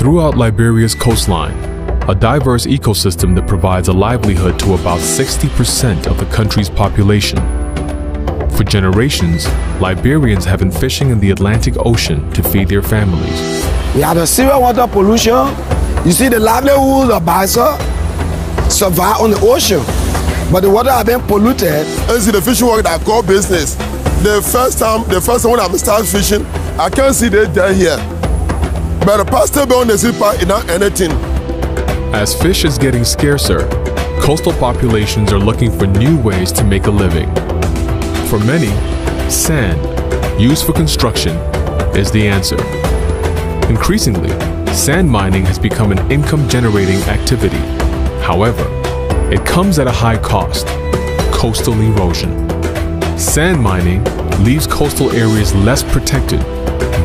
Throughout Liberia's coastline, a diverse ecosystem that provides a livelihood to about 60% of the country's population. For generations, Liberians have been fishing in the Atlantic Ocean to feed their families. We have a serious water pollution. You see, the livelihood of bison survive on the ocean, but the water has been polluted. You see, the fishing work that I call business. The first time when I start fishing, I can't see they there here. But the past time on the zipper is not anything. As fish is getting scarcer, coastal populations are looking for new ways to make a living. For many, sand, used for construction, is the answer. Increasingly, sand mining has become an income-generating activity. However, it comes at a high cost: coastal erosion. Sand mining leaves coastal areas less protected,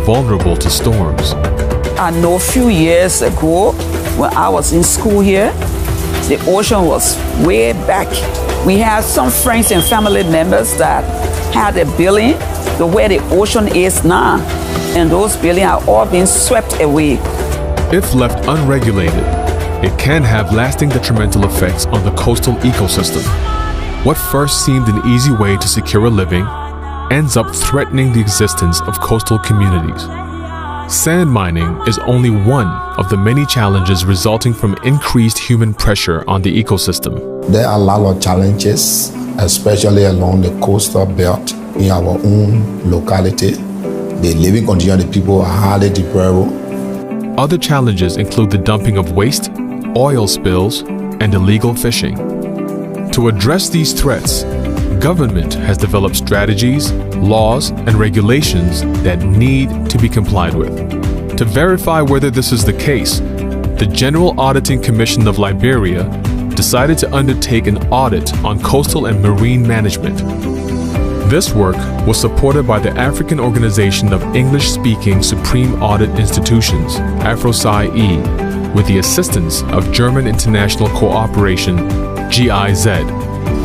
vulnerable to storms. I know a few years ago, when I was in school here, the ocean was way back. We had some friends and family members that had a building the way the ocean is now, and those buildings are all being swept away. If left unregulated, it can have lasting detrimental effects on the coastal ecosystem. What first seemed an easy way to secure a living ends up threatening the existence of coastal communities. Sand mining is only one of the many challenges resulting from increased human pressure on the ecosystem. There are a lot of challenges, especially along the coastal belt in our own locality. The living conditions of the people are highly deplorable. Other challenges include the dumping of waste, oil spills, and illegal fishing. To address these threats, government has developed strategies, laws, and regulations that need to be complied with. To verify whether this is the case, the General Auditing Commission of Liberia decided to undertake an audit on coastal and marine management. This work was supported by the African Organization of English-Speaking Supreme Audit Institutions, AFROSAI-E, with the assistance of German International Cooperation, GIZ.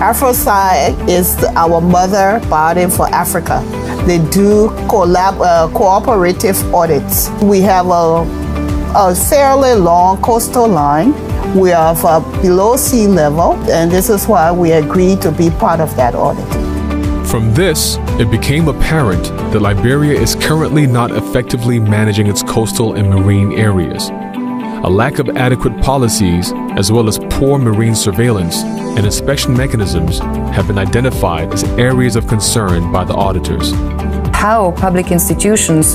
AFROSAI is our mother body for Africa. They do cooperative audits. We have a fairly long coastal line. We are below sea level, and this is why we agreed to be part of that audit. From this, it became apparent that Liberia is currently not effectively managing its coastal and marine areas. A lack of adequate policies, as well as poor marine surveillance and inspection mechanisms, have been identified as areas of concern by the auditors. How public institutions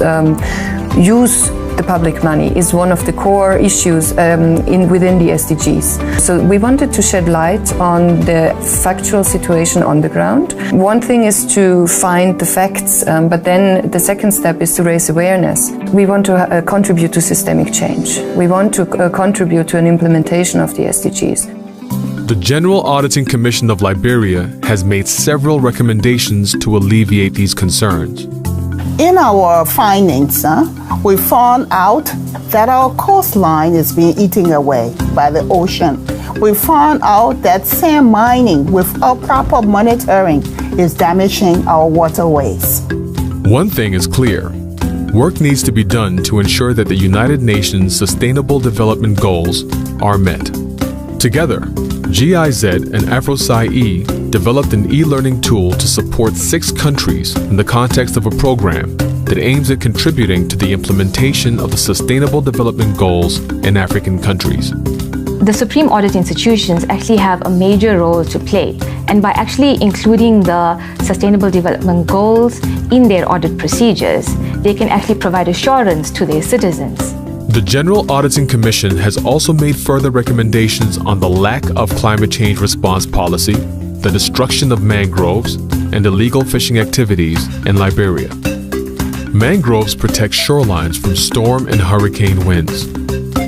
use the public money is one of the core issues within the SDGs. So we wanted to shed light on the factual situation on the ground. One thing is to find the facts, but then the second step is to raise awareness. We want to contribute to systemic change. We want to contribute to an implementation of the SDGs. The General Auditing Commission of Liberia has made several recommendations to alleviate these concerns. In our findings, we found out that our coastline is being eaten away by the ocean. We found out that sand mining without proper monitoring is damaging our waterways. One thing is clear. Work needs to be done to ensure that the United Nations Sustainable Development Goals are met. Together, GIZ and AFROSAI-E developed an e-learning tool to support 6 countries in the context of a program that aims at contributing to the implementation of the Sustainable Development Goals in African countries. The Supreme Audit institutions actually have a major role to play, and by actually including the Sustainable Development Goals in their audit procedures, they can actually provide assurance to their citizens. The General Auditing Commission has also made further recommendations on the lack of climate change response policy, the destruction of mangroves, and illegal fishing activities in Liberia. Mangroves protect shorelines from storm and hurricane winds.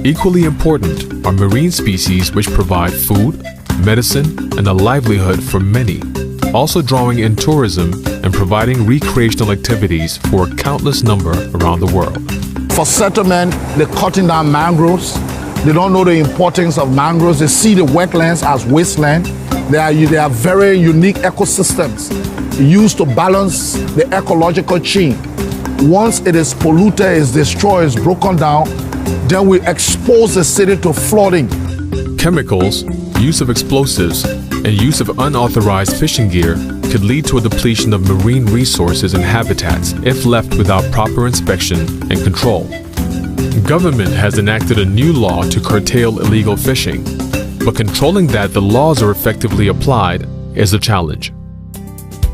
Equally important are marine species which provide food, medicine, and a livelihood for many, also drawing in tourism and providing recreational activities for a countless number around the world. For settlement, they're cutting down mangroves. They don't know the importance of mangroves. They see the wetlands as wasteland. They are very unique ecosystems used to balance the ecological chain. Once it is polluted, it's destroyed, it's broken down, then we expose the city to flooding. Chemicals, use of explosives, and use of unauthorized fishing gear could lead to a depletion of marine resources and habitats if left without proper inspection and control. Government has enacted a new law to curtail illegal fishing, but controlling that the laws are effectively applied is a challenge.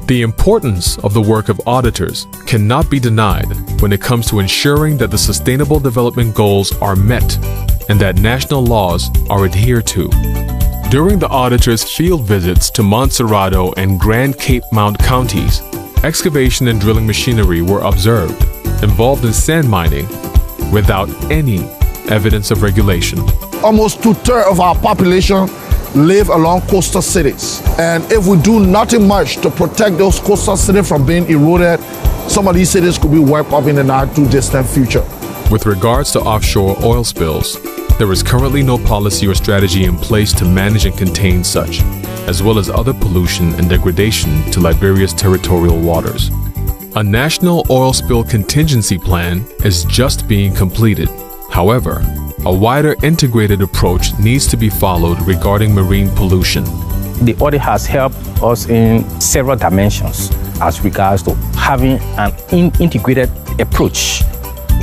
The importance of the work of auditors cannot be denied when it comes to ensuring that the Sustainable Development Goals are met and that national laws are adhered to. During the auditors' field visits to Montserrado and Grand Cape Mount counties, excavation and drilling machinery were observed, involved in sand mining, without any evidence of regulation. Almost 2/3 of our population live along coastal cities. And if we do nothing much to protect those coastal cities from being eroded, some of these cities could be wiped up in the not too distant future. With regards to offshore oil spills, there is currently no policy or strategy in place to manage and contain such, as well as other pollution and degradation to Liberia's territorial waters. A national oil spill contingency plan is just being completed. However, a wider integrated approach needs to be followed regarding marine pollution. The audit has helped us in several dimensions as regards to having an integrated approach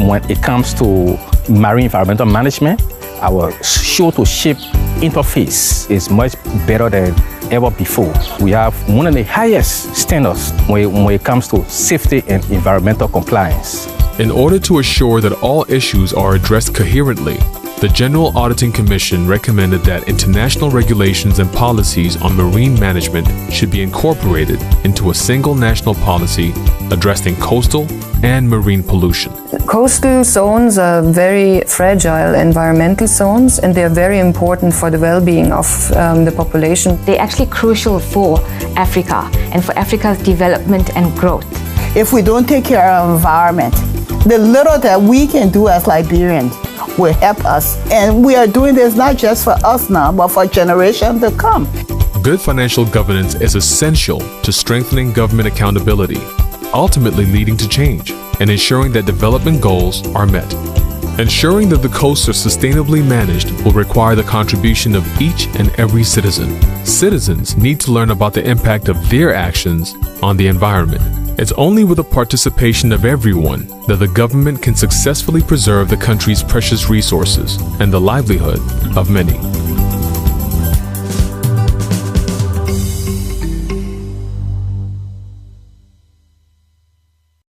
when it comes to marine environmental management. Our shore-to-ship interface is much better than ever before. We have one of the highest standards when it comes to safety and environmental compliance. In order to assure that all issues are addressed coherently, the General Auditing Commission recommended that international regulations and policies on marine management should be incorporated into a single national policy addressing coastal and marine pollution. Coastal zones are very fragile environmental zones, and they are very important for the well-being of the population. They're actually crucial for Africa and for Africa's development and growth. If we don't take care of our environment, the little that we can do as Liberians will help us. And we are doing this not just for us now, but for generations to come. Good financial governance is essential to strengthening government accountability, ultimately leading to change and ensuring that development goals are met. Ensuring that the coasts are sustainably managed will require the contribution of each and every citizen. Citizens need to learn about the impact of their actions on the environment. It's only with the participation of everyone that the government can successfully preserve the country's precious resources and the livelihood of many.